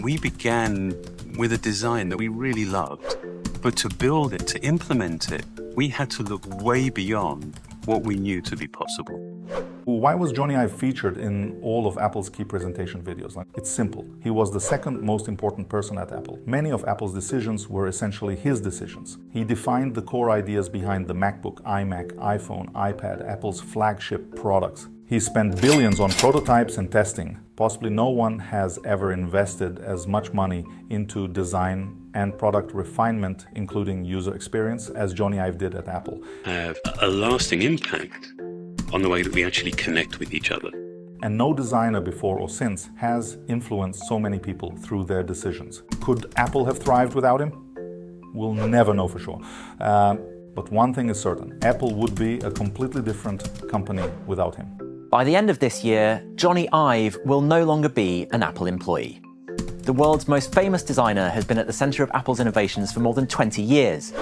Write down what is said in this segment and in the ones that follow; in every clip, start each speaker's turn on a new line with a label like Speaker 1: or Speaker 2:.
Speaker 1: we began with a design that we really loved, but to build it, to implement it, we had to look way beyond what we knew to be possible.
Speaker 2: Why was Jony Ive featured in all of Apple's key presentation videos? It's simple. He was the second most important person at Apple. Many of Apple's decisions were essentially his decisions. He defined the core ideas behind the MacBook, iMac, iPhone, iPad, Apple's flagship products. He spent billions on prototypes and testing. Possibly no one has ever invested as much money into design and product refinement, including user experience, as Jony Ive did at Apple.
Speaker 1: Have a lasting impact on the way that we actually connect with each other.
Speaker 2: And no designer before or since has influenced so many people through their decisions. Could Apple have thrived without him? We'll never know for sure. But one thing is certain, Apple would be a completely different company without him.
Speaker 3: By the end of this year, Jony Ive will no longer be an Apple employee. The world's most famous designer has been at the center of Apple's innovations for more than 20 years.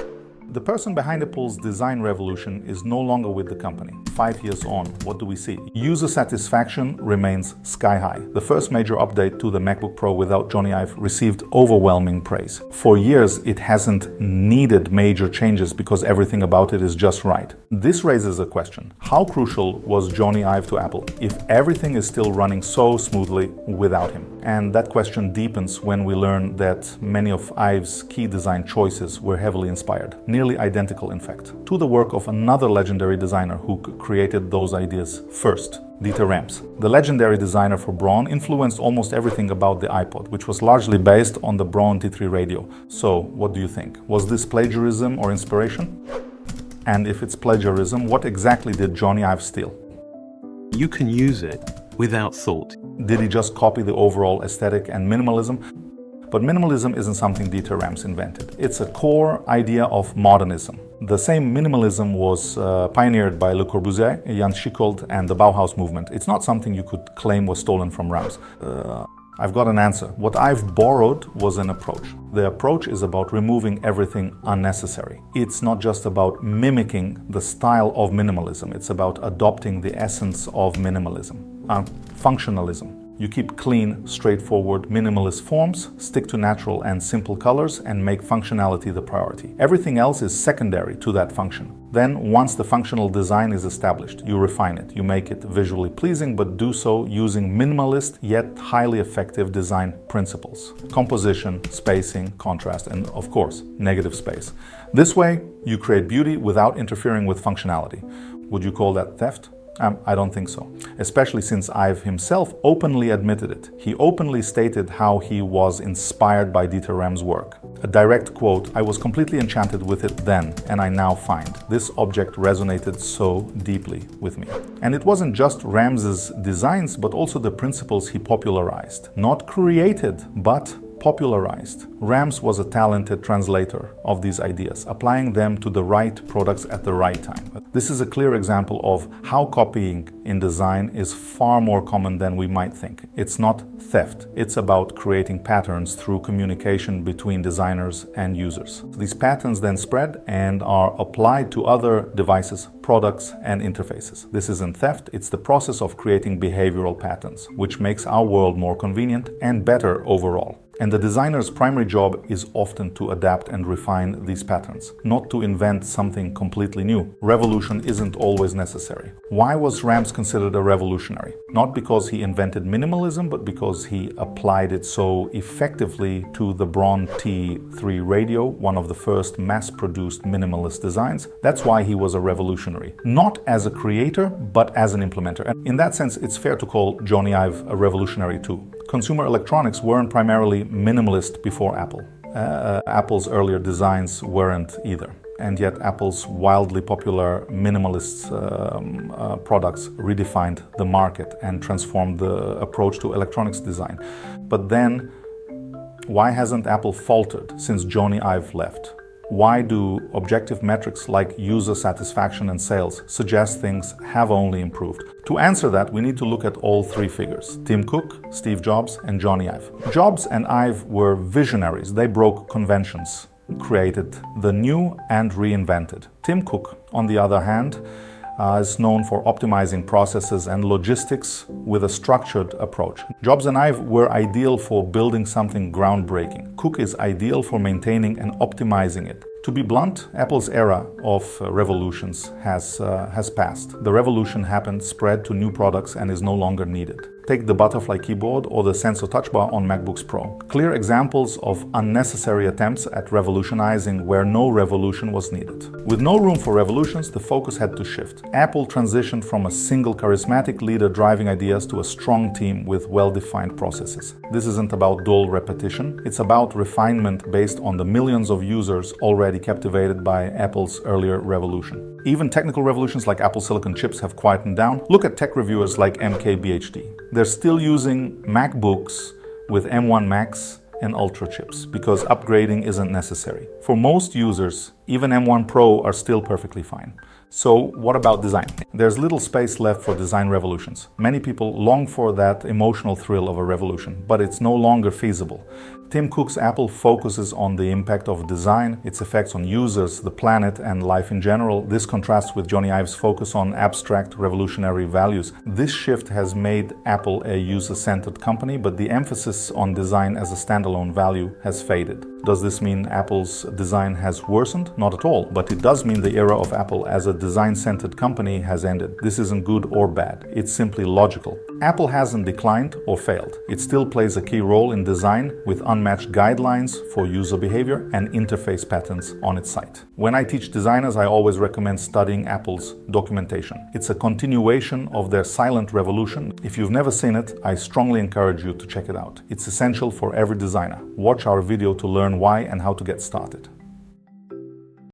Speaker 2: The person behind Apple's design revolution is no longer with the company. 5 years on, what do we see? User satisfaction remains sky high. The first major update to the MacBook Pro without Jony Ive received overwhelming praise. For years, it hasn't needed major changes because everything about it is just right. This raises a question. How crucial was Jony Ive to Apple if everything is still running so smoothly without him? And that question deepens when we learn that many of Ive's key design choices were heavily inspired, nearly identical in fact, to the work of another legendary designer who created those ideas first, Dieter Rams. The legendary designer for Braun influenced almost everything about the iPod, which was largely based on the Braun T3 radio. So, what do you think? Was this plagiarism or inspiration? And if it's plagiarism, what exactly did Jony Ive steal?
Speaker 1: You can use it without thought.
Speaker 2: Did he just copy the overall aesthetic and minimalism? But minimalism isn't something Dieter Rams invented. It's a core idea of modernism. The same minimalism was pioneered by Le Corbusier, Jan Schichold, and the Bauhaus movement. It's not something you could claim was stolen from Rams. I've got an answer. What I've borrowed was an approach. The approach is about removing everything unnecessary. It's not just about mimicking the style of minimalism. It's about adopting the essence of minimalism. Functionalism. You keep clean, straightforward, minimalist forms, stick to natural and simple colors, and make functionality the priority. Everything else is secondary to that function. Then, once the functional design is established, you refine it. You make it visually pleasing, but do so using minimalist yet highly effective design principles. Composition, spacing, contrast, and of course, negative space. This way, you create beauty without interfering with functionality. Would you call that theft? I don't think so, especially since Ive himself openly admitted it. He openly stated how he was inspired by Dieter Rams' work. A direct quote, "I was completely enchanted with it then, and I now find this object resonated so deeply with me." And it wasn't just Rams's designs, but also the principles he popularized. Not created, but popularized. Rams was a talented translator of these ideas, applying them to the right products at the right time. This is a clear example of how copying in design is far more common than we might think. It's not theft. It's about creating patterns through communication between designers and users. These patterns then spread and are applied to other devices, products, and interfaces. This isn't theft, it's the process of creating behavioral patterns, which makes our world more convenient and better overall. And the designer's primary job is often to adapt and refine these patterns, not to invent something completely new. Revolution isn't always necessary. Why was Rams considered a revolutionary? Not because he invented minimalism, but because he applied it so effectively to the Braun T3 radio, one of the first mass-produced minimalist designs. That's why he was a revolutionary. Not as a creator, but as an implementer. And in that sense, it's fair to call Jony Ive a revolutionary too. Consumer electronics weren't primarily minimalist before Apple. Apple's earlier designs weren't either. And yet Apple's wildly popular minimalist products redefined the market and transformed the approach to electronics design. But then, why hasn't Apple faltered since Jony Ive left? Why do objective metrics like user satisfaction and sales suggest things have only improved? To answer that, we need to look at all three figures: Tim Cook, Steve Jobs, and Jony Ive. Jobs and Ive were visionaries. They broke conventions, created the new and reinvented. Tim Cook, on the other hand, is known for optimizing processes and logistics with a structured approach. Jobs and Ive were ideal for building something groundbreaking. Cook is ideal for maintaining and optimizing it. To be blunt, Apple's era of revolutions has passed. The revolution happened, spread to new products, and is no longer needed. Take the butterfly keyboard or the sensor touch bar on MacBooks Pro. Clear examples of unnecessary attempts at revolutionizing where no revolution was needed. With no room for revolutions, the focus had to shift. Apple transitioned from a single charismatic leader driving ideas to a strong team with well-defined processes. This isn't about dull repetition, it's about refinement based on the millions of users already captivated by Apple's earlier revolution. Even technical revolutions like Apple Silicon chips have quietened down. Look at tech reviewers like MKBHD. They're still using MacBooks with M1 Max and Ultra chips because upgrading isn't necessary. For most users, even M1 Pro are still perfectly fine. So what about design? There's little space left for design revolutions. Many people long for that emotional thrill of a revolution, but it's no longer feasible. Tim Cook's Apple focuses on the impact of design, its effects on users, the planet, and life in general. This contrasts with Jony Ive's focus on abstract revolutionary values. This shift has made Apple a user-centered company, but the emphasis on design as a standalone value has faded. Does this mean Apple's design has worsened? Not at all, but it does mean the era of Apple as a design-centered company has ended. This isn't good or bad, it's simply logical. Apple hasn't declined or failed. It still plays a key role in design with unmatched guidelines for user behavior and interface patterns on its site. When I teach designers, I always recommend studying Apple's documentation. It's a continuation of their silent revolution. If you've never seen it, I strongly encourage you to check it out. It's essential for every designer. Watch our video to learn why and how to get started.